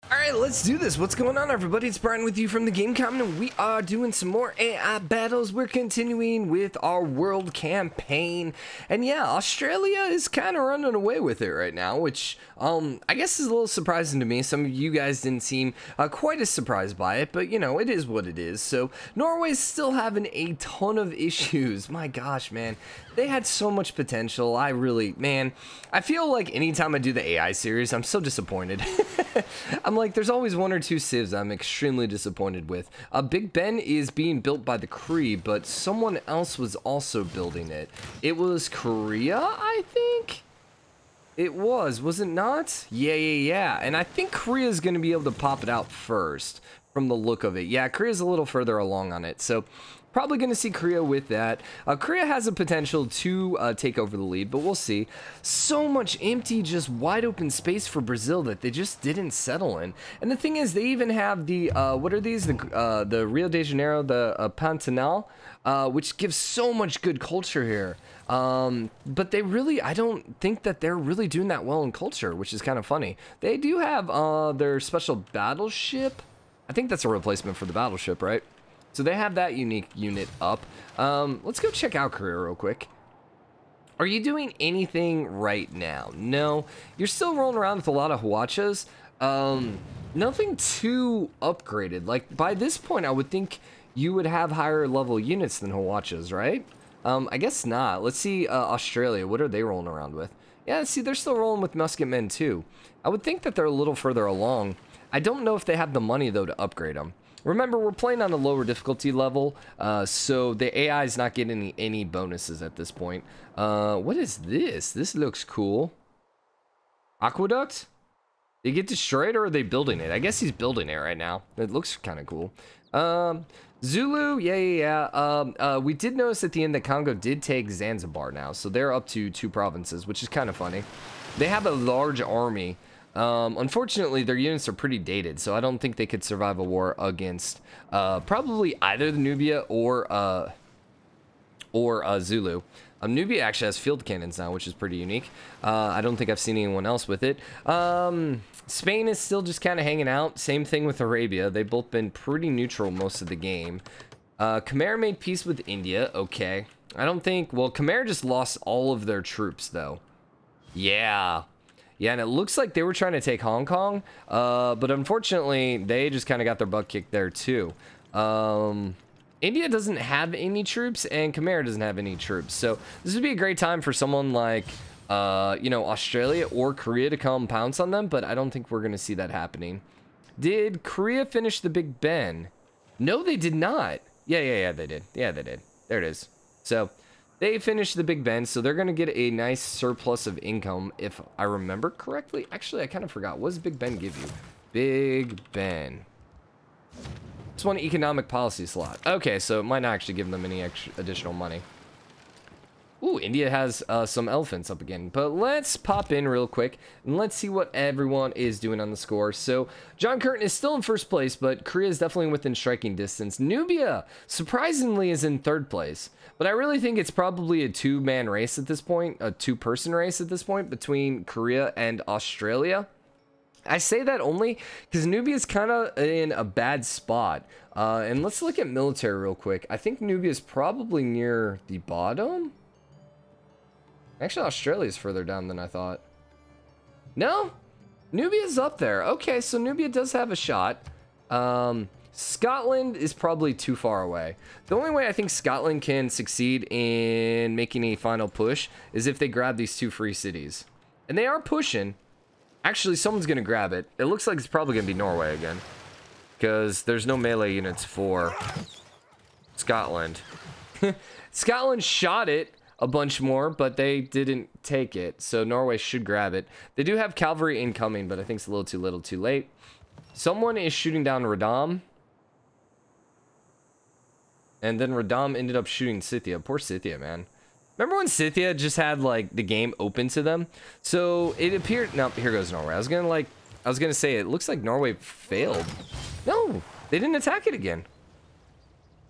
All right, let's do this. What's going on, everybody? It's Brian with you from TheGameCommon, and we are doing some more AI battles. We're continuing with our world campaign, and yeah, Australia is kind of running away with it right now, which I guess is a little surprising to me. Some of you guys didn't seem quite as surprised by it, but you know, it is what it is. So Norway's still having a ton of issues. My gosh, man, they had so much potential. I feel like anytime I do the AI series, I'm so disappointed. I'm like, there's always one or two civs I'm extremely disappointed with. Big Ben is being built by the Cree, but someone else was also building it. It was Korea, I think? It was it not? Yeah. And I think Korea's going to be able to pop it out first from the look of it. Yeah, Korea's a little further along on it, so probably going to see Korea with that. Korea has a potential to take over the lead, but we'll see. So much empty, just wide open space for Brazil that they just didn't settle in. And the thing is, they even have the, what are these? The Rio de Janeiro, the Pantanal, which gives so much good culture here. But they really, I don't think that they're really doing that well in culture, which is kind of funny. They do have their special battleship. I think that's a replacement for the battleship, right? So they have that unique unit up. Let's go check out Korea real quick. Are you doing anything right now? No, you're still rolling around with a lot of Huachas. Nothing too upgraded. Like by this point, I would think you would have higher level units than Huachas, right? I guess not. Let's see Australia. What are they rolling around with? Yeah, see, they're still rolling with musketmen too. I would think that they're a little further along. I don't know if they have the money though to upgrade them. Remember, we're playing on a lower difficulty level, so the AI is not getting any bonuses at this point. What is this? This looks cool. Aqueduct? They get destroyed, or are they building it? I guess he's building it right now. It looks kind of cool. Zulu, yeah. We did notice at the end that Congo did take Zanzibar now, so they're up to 2 provinces, which is kind of funny. They have a large army. Unfortunately, their units are pretty dated, so I don't think they could survive a war against probably either the Nubia or Zulu. Nubia actually has field cannons now, which is pretty unique. I don't think I've seen anyone else with it. Spain is still just kind of hanging out. Same thing with Arabia. They've both been pretty neutral most of the game. Khmer made peace with India. Okay. I don't think... Well, Khmer just lost all of their troops, though. Yeah. Yeah, and it looks like they were trying to take Hong Kong, but unfortunately, they just kind of got their butt kicked there, too. India doesn't have any troops, and Khmer doesn't have any troops. So this would be a great time for someone like, you know, Australia or Korea to come pounce on them, but I don't think we're going to see that happening. Did Korea finish the Big Ben? No, they did not. Yeah, they did. Yeah, they did. There it is. So... they finished the Big Ben, so they're going to get a nice surplus of income, if I remember correctly. Actually, I kind of forgot. What does Big Ben give you? Big Ben. It's one economic policy slot. Okay, so it might not actually give them any extra additional money. Ooh, India has some elephants up again. But let's pop in real quick, and let's see what everyone is doing on the score. So, John Curtin is still in first place, but Korea is definitely within striking distance. Nubia, surprisingly, is in third place. But I really think it's probably a two-man race at this point, a two-person race at this point, between Korea and Australia. I say that only because Nubia is kind of in a bad spot. And let's look at military real quick. I think Nubia is probably near the bottom. Actually, Australia is further down than I thought. No? Nubia's up there. Okay, so Nubia does have a shot. Scotland is probably too far away. The only way I think Scotland can succeed in making a final push is if they grab these 2 free cities. And they are pushing. Actually, someone's going to grab it. It looks like it's probably going to be Norway again. Because there's no melee units for Scotland. Scotland shot it a bunch more, but they didn't take it. So Norway should grab it. They do have cavalry incoming, but I think it's a little too little too late. Someone is shooting down Radam. And then Radam ended up shooting Scythia. Poor Scythia, man. Remember when Scythia just had, like, the game open to them? So, it appeared... No, here goes Norway. I was gonna say, it looks like Norway failed. No, they didn't attack it again.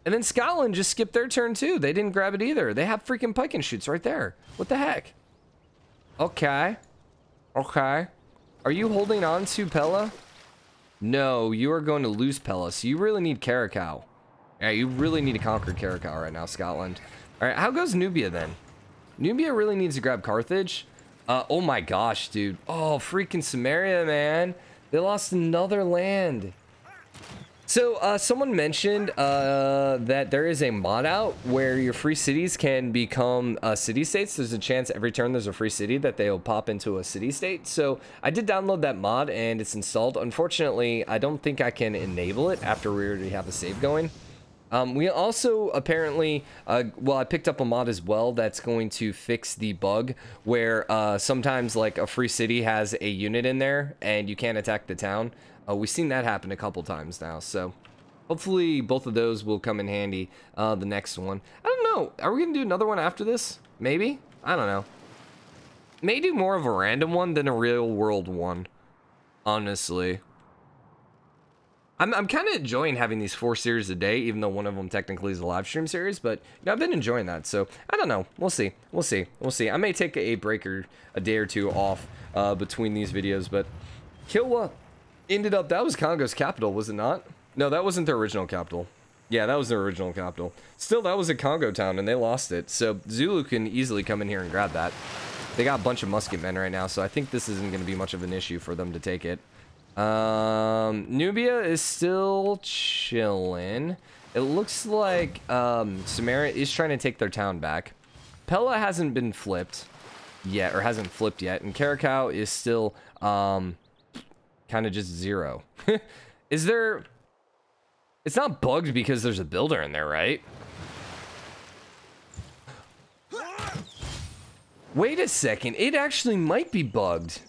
And then Scotland just skipped their turn, too. They didn't grab it either. They have freaking pike and shoots right there. What the heck? Okay. Okay. Are you holding on to Pella? No, you are going to lose Pella, so you really need Caracal. Yeah, you really need to conquer Caracal right now, Scotland. All right, how goes Nubia then? Nubia really needs to grab Carthage. Oh my gosh, dude. Oh, freaking Samaria, man. They lost another land. So, someone mentioned that there is a mod out where your free cities can become city-states. There's a chance every turn there's a free city that they'll pop into a city-state. So, I did download that mod and it's installed. Unfortunately, I don't think I can enable it after we already have a save going. We also apparently, well, I picked up a mod as well that's going to fix the bug where sometimes like a free city has a unit in there and you can't attack the town. We've seen that happen a couple times now, so hopefully both of those will come in handy the next one. I don't know. Are we going to do another one after this? Maybe? I don't know. May do more of a random one than a real world one, honestly. I'm kind of enjoying having these 4 series a day, even though one of them technically is a live stream series, but you know, I've been enjoying that, so I don't know. We'll see. We'll see. We'll see. I may take a break or a day or two off between these videos, but Kilwa ended up, that was Congo's capital, was it not? No, that wasn't their original capital. Yeah, that was their original capital. Still, that was a Congo town, and they lost it, so Zulu can easily come in here and grab that. They got a bunch of musket men right now, so I think this isn't going to be much of an issue for them to take it. Nubia is still chilling. It looks like Samaria is trying to take their town back. Pella hasn't been flipped yet, or hasn't flipped yet, and Caracal is still kind of just 0. Is there... It's not bugged because there's a builder in there, right? Wait a second, it actually might be bugged.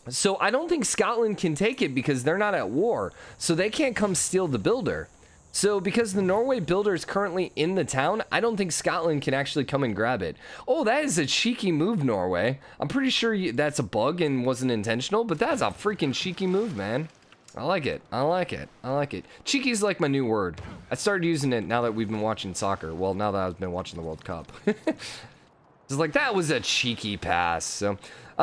So I don't think Scotland can take it because they're not at war. So they can't come steal the builder. So because the Norway builder is currently in the town, I don't think Scotland can actually come and grab it. Oh, that is a cheeky move, Norway. I'm pretty sure that's a bug and wasn't intentional, but that's a freaking cheeky move, man. I like it. I like it. I like it. Cheeky is like my new word. I started using it now that we've been watching soccer. Well, now that I've been watching the World Cup. It's like, that was a cheeky pass. So,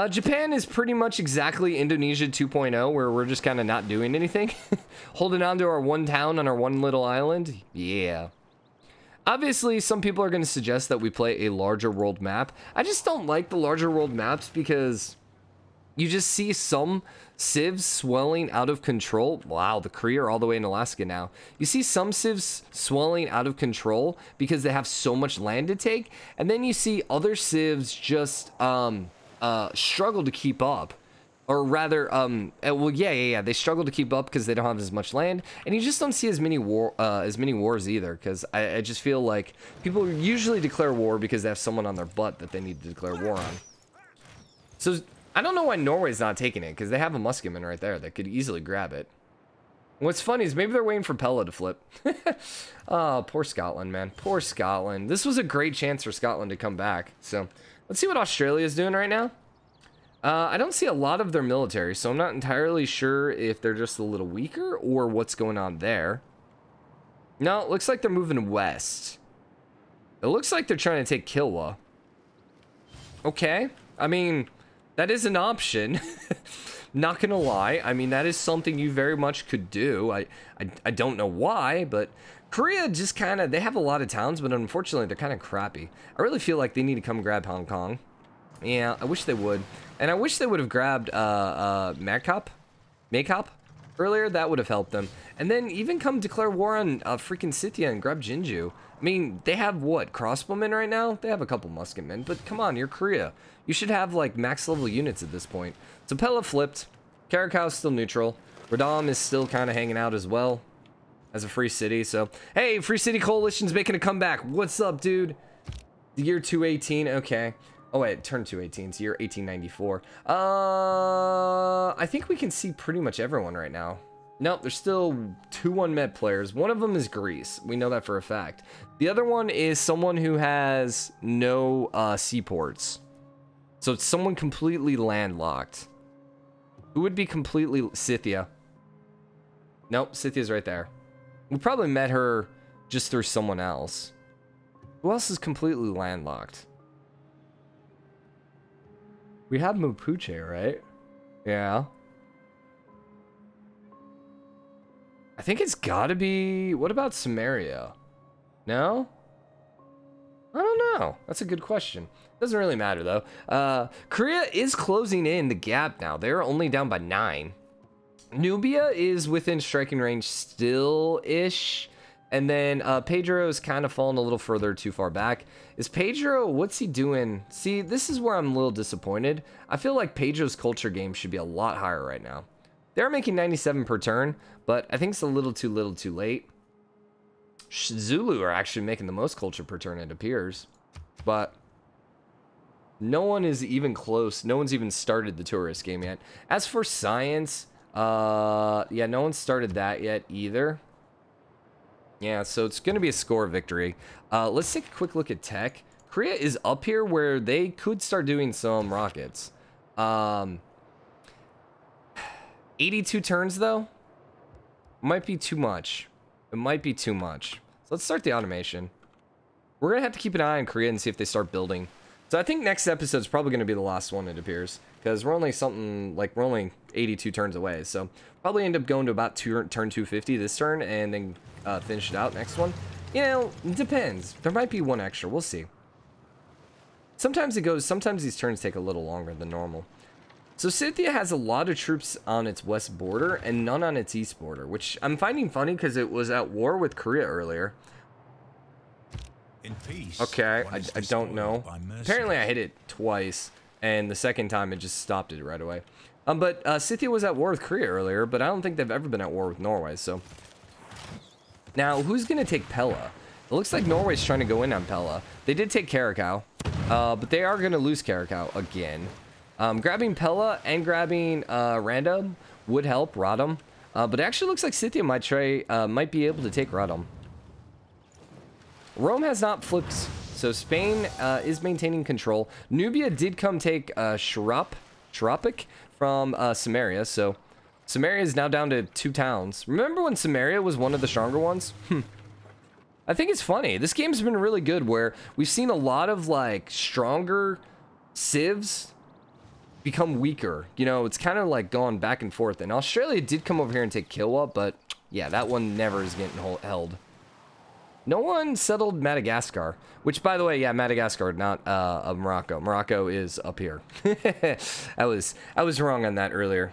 Japan is pretty much exactly Indonesia 2.0, where we're just kind of not doing anything. Holding on to our one town on our one little island. Yeah. Obviously, some people are going to suggest that we play a larger world map. I just don't like the larger world maps because you just see some civs swelling out of control. Wow, the Korea are all the way in Alaska now. You see some civs swelling out of control because they have so much land to take, and then you see other civs just struggle to keep up, or rather, well, yeah, they struggle to keep up because they don't have as much land, and you just don't see as many wars either. Because I just feel like people usually declare war because they have someone on their butt that they need to declare war on. So I don't know why Norway's not taking it, because they have a musketman right there that could easily grab it. What's funny is maybe they're waiting for Pella to flip. Oh, poor Scotland, man. Poor Scotland. This was a great chance for Scotland to come back. So let's see what Australia's doing right now. I don't see a lot of their military, so I'm not entirely sure if they're just a little weaker or what's going on there. No, it looks like they're moving west. It looks like they're trying to take Kilwa. Okay. I mean, that is an option. Not gonna lie. I mean, that is something you very much could do. I don't know why, but Korea just kind of, they have a lot of towns, but unfortunately they're kind of crappy. I really feel like they need to come grab Hong Kong. Yeah, I wish they would. And I wish they would have grabbed Makop earlier. That would have helped them. And then even come declare war on freaking Scythia and grab Jinju. I mean, they have what, crossbowmen right now? They have a couple musketmen, but come on, you're Korea. You should have like max level units at this point. So Pella flipped. Caracal still neutral. Radom is still kind of hanging out as well as a free city. So, hey, Free City Coalition's making a comeback. What's up, dude? The year 218, okay. Oh wait, it turned 218, it's year 1894. I think we can see pretty much everyone right now. Nope, there's still 2 unmet players. One of them is Greece. We know that for a fact. The other one is someone who has no seaports. So it's someone completely landlocked. Who would be completely... Scythia. Nope, Scythia's right there. We probably met her just through someone else. Who else is completely landlocked? We have Mapuche, right? Yeah. I think it's gotta be... What about Samaria? No? I don't know. That's a good question. Doesn't really matter, though. Korea is closing in the gap now. They're only down by 9. Nubia is within striking range still-ish. And then Pedro's kind of fallen a little further too far back. Is Pedro, what's he doing? See, this is where I'm a little disappointed. I feel like Pedro's culture game should be a lot higher right now. They're making 97 per turn, but I think it's a little too late. Zulu are actually making the most culture per turn, it appears. But no one is even close. No one's even started the tourist game yet. As for science, yeah, no one's started that yet either. Yeah, so it's going to be a score victory. Let's take a quick look at tech. Korea is up here where they could start doing some rockets. 82 turns, though, might be too much. It might be too much. So let's start the automation. We're going to have to keep an eye on Korea and see if they start building. So I think next episode is probably going to be the last one, it appears. Because we're only we're only 82 turns away. So probably end up going to about turn 250 this turn and then finish it out next one. You know, it depends. There might be one extra. We'll see. Sometimes these turns take a little longer than normal. So Scythia has a lot of troops on its west border and none on its east border, which I'm finding funny because it was at war with Korea earlier. In peace, okay, I don't know. Apparently I hit it twice, and the second time it just stopped it right away. But Scythia was at war with Korea earlier, but I don't think they've ever been at war with Norway, so... Now, who's going to take Pella? It looks like Norway's trying to go in on Pella. They did take Karakau, but they are going to lose Karakau again. Grabbing Pella and grabbing Random would help Radom, but it actually looks like Scythia might be able to take Radom. Rome has not flipped, so Spain is maintaining control. Nubia did come take Sharapic from Samaria, so Samaria is now down to 2 towns. Remember when Samaria was one of the stronger ones? I think it's funny. This game's been really good where we've seen a lot of like stronger civs become weaker. You know, it's kind of like going back and forth. And Australia did come over here and take Kilwa, but yeah, that one never is getting held. No one settled Madagascar, which, by the way, yeah, Madagascar, not Morocco. Morocco is up here. I was wrong on that earlier.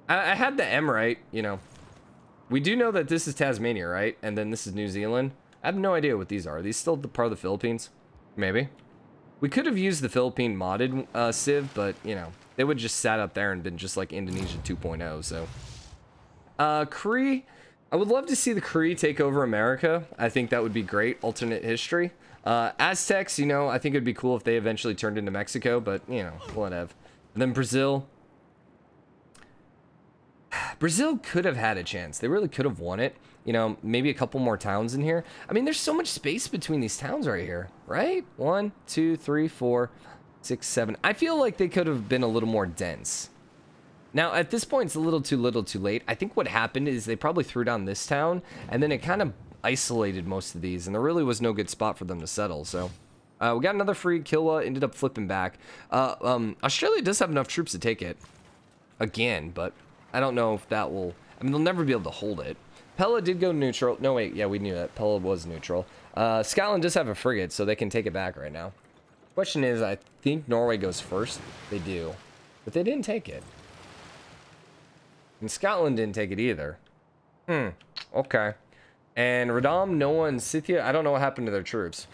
I had the M right, you know. We do know that this is Tasmania, right? And then this is New Zealand. I have no idea what these are. Are these still part of the Philippines? Maybe. We could have used the Philippine modded Civ, but, you know, they would just sat up there and been just like Indonesia 2.0, so. Cree... I would love to see the Cree take over America. I think that would be great. Alternate history. Aztecs, you know, I think it'd be cool if they eventually turned into Mexico, but, you know, whatever. And then Brazil. Brazil could have had a chance. They really could have won it. You know, maybe a couple more towns in here. I mean, there's so much space between these towns right here, right? 1, 2, 3, 4, 6, 7. I feel like they could have been a little more dense. Now, at this point, it's a little too late. I think what happened is they probably threw down this town, and then it kind of isolated most of these, and there really was no good spot for them to settle, so... we got another free. Kilwa ended up flipping back. Australia does have enough troops to take it. Again, but I don't know if that will... I mean, they'll never be able to hold it. Pella did go neutral. No, wait, yeah, we knew that. Pella was neutral. Scotland does have a frigate, so they can take it back right now. Question is, I think Norway goes first. They do. But they didn't take it. And Scotland didn't take it either. Okay. And Radom, no one, Scythia, I don't know what happened to their troops.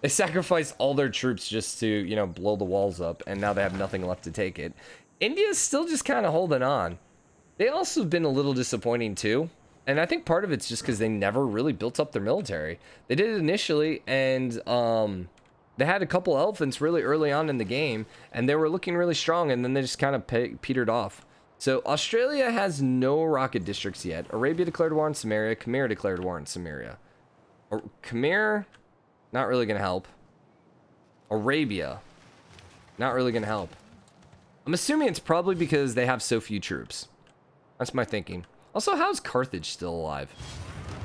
They sacrificed all their troops just to, you know, blow the walls up, and now they have nothing left to take it. India's still just kind of holding on. They also have been a little disappointing too. And I think part of it's just because they never really built up their military. They did it initially, and they had a couple elephants really early on in the game, and they were looking really strong, and then they just kind of petered off. So Australia has no rocket districts yet. Arabia declared war on Samaria. Khmer declared war on Samaria. Khmer, not really going to help. Arabia, not really going to help. I'm assuming it's probably because they have so few troops. That's my thinking. Also, how's Carthage still alive?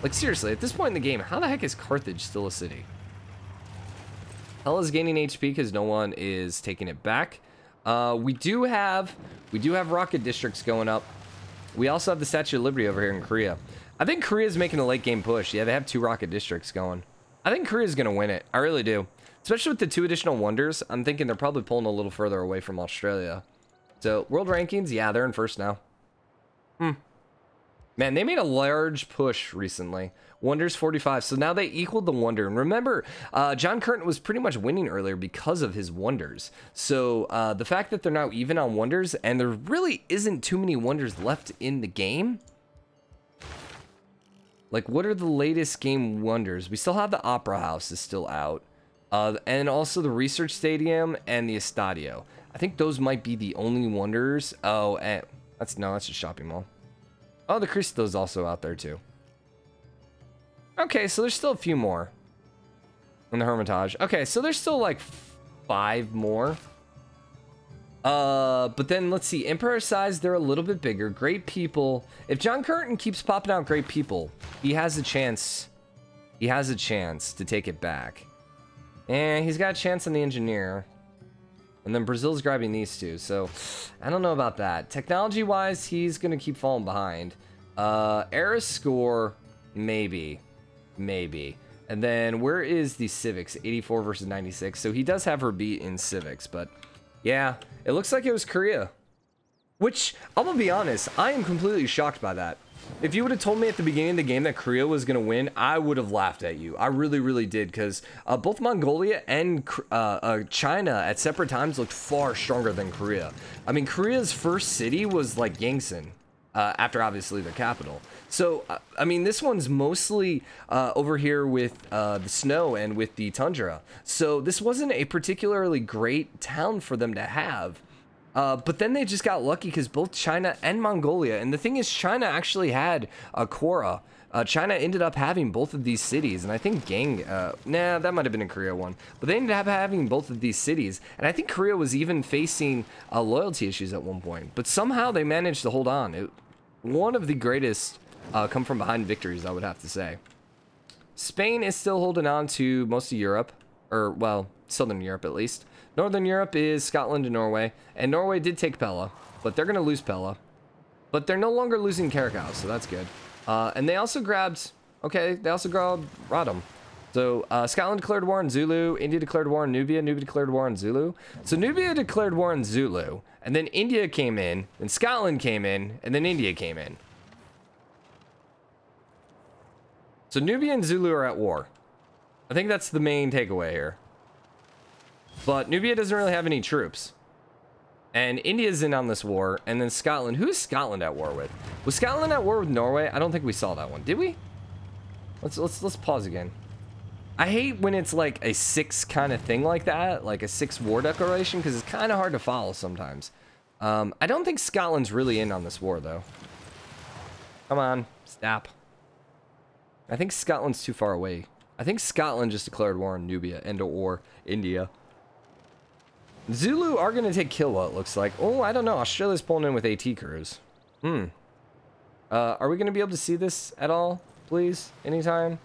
Like, seriously, at this point in the game, how the heck is Carthage still a city? Hella's gaining HP because no one is taking it back. We do have rocket districts going up. We also have the Statue of Liberty over here in Korea. I think Korea's making a late game push. Yeah, they have 2 rocket districts going. I think Korea's going to win it. I really do. Especially with the 2 additional wonders. I'm thinking they're probably pulling a little further away from Australia. So, world rankings, yeah, they're in first now. Man, they made a large push recently. Wonders 45. So now they equaled the wonder. And remember, John Curtin was pretty much winning earlier because of his wonders. So the fact that they're now even on wonders, and there really isn't too many wonders left in the game. Like, what are the latest game wonders? We still have the Opera House is still out. And also the Research Stadium and the Estadio. I think those might be the only wonders. Oh, and that's a shopping mall. Oh, the Cristo's also out there too. Okay, so there's still a few more. In the Hermitage. Okay, so there's still like 5 more. But then let's see. Emperor size, they're a little bit bigger. Great people. If John Curtin keeps popping out great people, he has a chance. He has a chance to take it back. And he's got a chance on the engineer. And then Brazil's grabbing these 2, so I don't know about that. Technology-wise, he's going to keep falling behind. Era score, maybe. Maybe. And then where is the Civics? 84 versus 96. So he does have her beat in Civics, but yeah, it looks like it was Korea. Which, I'm going to be honest, I am completely shocked by that. If you would have told me at the beginning of the game that Korea was going to win, I would have laughed at you. I really, really did, because both Mongolia and China at separate times looked far stronger than Korea. I mean, Korea's first city was like Yangsan, after obviously the capital. So, I mean, this one's mostly over here with the snow and with the tundra. So this wasn't a particularly great town for them to have. But then they just got lucky because both China and Mongolia, and the thing is, China actually had Quora. China ended up having both of these cities, and I think nah, that might have been a Korea one, but they ended up having both of these cities, and I think Korea was even facing loyalty issues at one point, but somehow they managed to hold on. One of the greatest come from behind victories, I would have to say. Spain is still holding on to most of Europe, or, well, Southern Europe at least. Northern Europe is Scotland and Norway, and Norway did take Pella, but they're going to lose Pella. But they're no longer losing Caracas, so that's good. And they also grabbed, okay, they also grabbed Rodham. So Scotland declared war on Zulu, India declared war on Nubia, Nubia declared war on Zulu. So Nubia declared war on Zulu, and then India came in, then Scotland came in, and then India came in. So Nubia and Zulu are at war. I think that's the main takeaway here. But Nubia doesn't really have any troops. And India's in on this war. And then Scotland. Who is Scotland at war with? Was Scotland at war with Norway? I don't think we saw that one. Did we? Let's pause again. I hate when it's like a 6 kind of thing like that. Like a 6 war declaration. Because it's kind of hard to follow sometimes. I don't think Scotland's really in on this war though. Come on. Stop. I think Scotland's too far away. I think Scotland just declared war on Nubia and or India. Zulu are going to take Kilwa, it looks like. Oh, I don't know. Australia's pulling in with AT crews. Are we going to be able to see this at all, please? Anytime?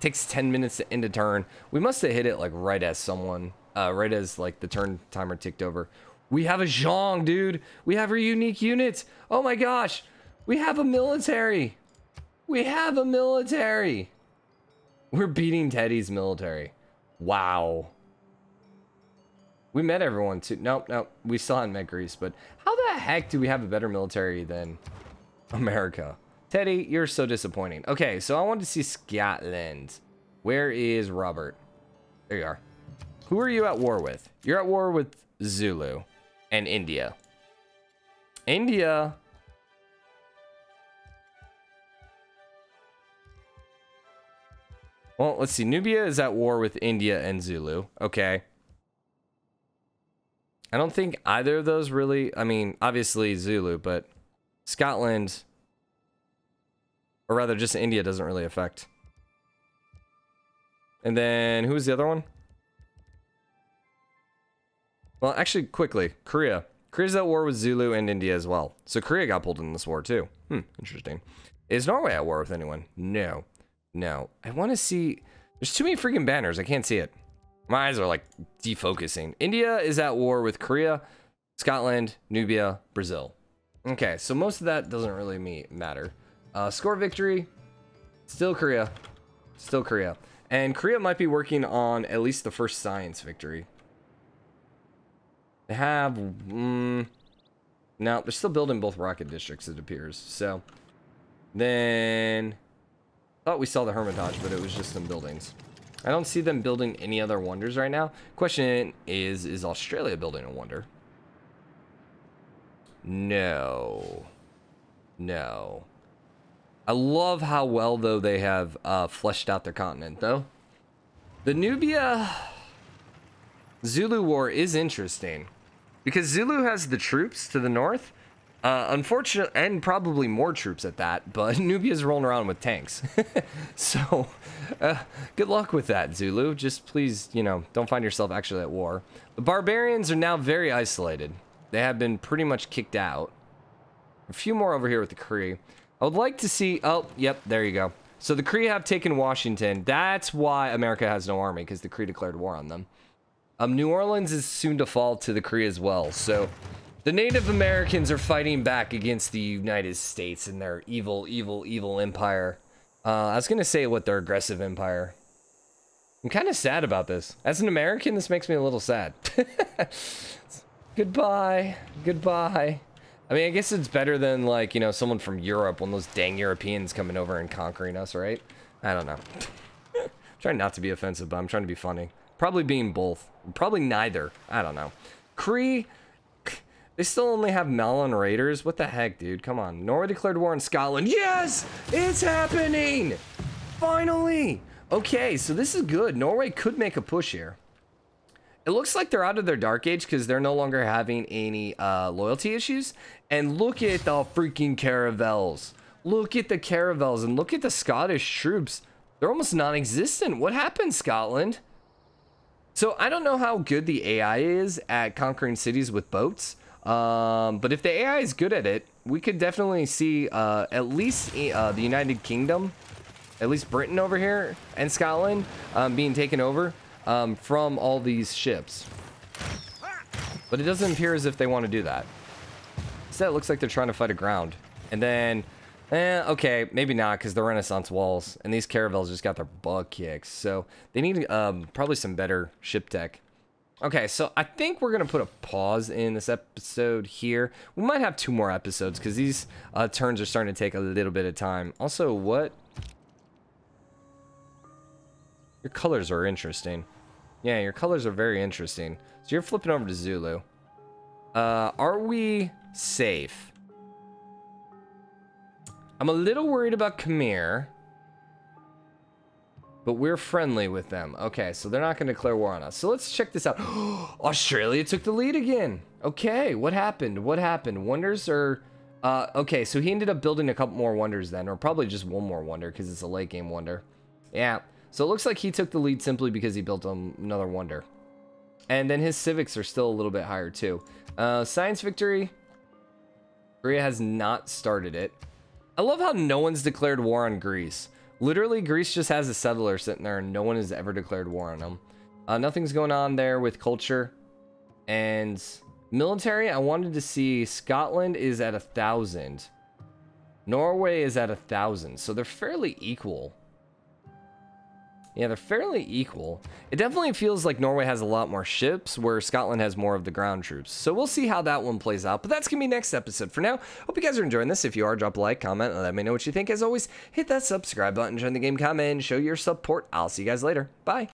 Takes 10 minutes to end a turn. We must have hit it, like, right as like, the turn timer ticked over. We have a Zhong, dude. We have our unique unit. Oh, my gosh. We have a military. We have a military. We're beating Teddy's military. Wow. We met everyone too. Nope. We still haven't met Greece, but how the heck do we have a better military than America? Teddy, you're so disappointing. Okay, so I wanted to see Scotland. Where is Robert? There you are. Who are you at war with? You're at war with Zulu and India. India. Well, let's see. Nubia is at war with India and Zulu. Okay. I don't think either of those really, I mean, obviously Zulu, but Scotland, or rather just India, doesn't really affect. And then who's the other one? Well, actually, quickly, Korea. Korea's at war with Zulu and India as well. So Korea got pulled in this war too. Interesting. Is Norway at war with anyone? No. No. I want to see, there's too many freaking banners. I can't see it. My eyes are like defocusing. India is at war with Korea, Scotland, Nubia, Brazil. Okay, so most of that doesn't really matter. Score victory, still Korea. Still Korea. And Korea might be working on at least the first science victory. They have... no, they're still building both rocket districts, it appears. So, then... Thought we saw the Hermitage, but it was just some buildings. I don't see them building any other wonders right now. Question is Australia building a wonder? No. No. I love how well, though, they have fleshed out their continent, though. The Nubia Zulu War is interesting. Because Zulu has the troops to the north. Unfortunately, and probably more troops at that, but Nubia's rolling around with tanks. So, good luck with that, Zulu. Just please, you know, don't find yourself actually at war. The barbarians are now very isolated. They have been pretty much kicked out. A few more over here with the Cree. I would like to see... Oh, yep, there you go. So the Cree have taken Washington. That's why America has no army, because the Cree declared war on them. New Orleans is soon to fall to the Cree as well, so... The Native Americans are fighting back against the United States and their evil, evil, evil empire. I was going to say what their aggressive empire. I'm kind of sad about this. As an American, this makes me a little sad. Goodbye. Goodbye. I mean, I guess it's better than, like, you know, someone from Europe, one of those dang Europeans coming over and conquering us, right? I don't know. I'm trying not to be offensive, but I'm trying to be funny. Probably being both. Probably neither. I don't know. Cree... They still only have Malon Raiders? What the heck, dude? Come on. Norway declared war on Scotland. Yes! It's happening! Finally! Okay, so this is good. Norway could make a push here. It looks like they're out of their Dark Age because they're no longer having any loyalty issues. And look at the freaking caravels. Look at the caravels and look at the Scottish troops. They're almost non-existent. What happened, Scotland? So I don't know how good the AI is at conquering cities with boats. But if the AI is good at it, we could definitely see at least the United Kingdom, at least Britain over here, and Scotland being taken over from all these ships. But it doesn't appear as if they want to do that. Instead, it looks like they're trying to fight aground. And then, okay, maybe not, because the Renaissance walls and these caravels just got their butt kicked. So they need probably some better ship tech. Okay, so I think we're going to put a pause in this episode here. We might have 2 more episodes because these turns are starting to take a little bit of time. Also, what? Your colors are interesting. Yeah, your colors are very interesting. So you're flipping over to Zulu. Are we safe? I'm a little worried about Khmer. But we're friendly with them. Okay, so they're not going to declare war on us. So let's check this out. Australia took the lead again. Okay, what happened? What happened? Wonders are... okay, so he ended up building a couple more wonders then. Or probably just one more wonder because it's a late game wonder. Yeah, so it looks like he took the lead simply because he built another wonder. And then his civics are still a little bit higher too. Science victory. Korea has not started it. I love how no one's declared war on Greece. Literally, Greece just has a settler sitting there and no one has ever declared war on them. Nothing's going on there with culture. And military, I wanted to see Scotland is at 1,000. Norway is at 1,000. So they're fairly equal. Yeah, they're fairly equal. It definitely feels like Norway has a lot more ships, where Scotland has more of the ground troops. So we'll see how that one plays out, but that's going to be next episode. For now, hope you guys are enjoying this. If you are, drop a like, comment, and let me know what you think. As always, hit that subscribe button, join the game comment, show your support. I'll see you guys later. Bye.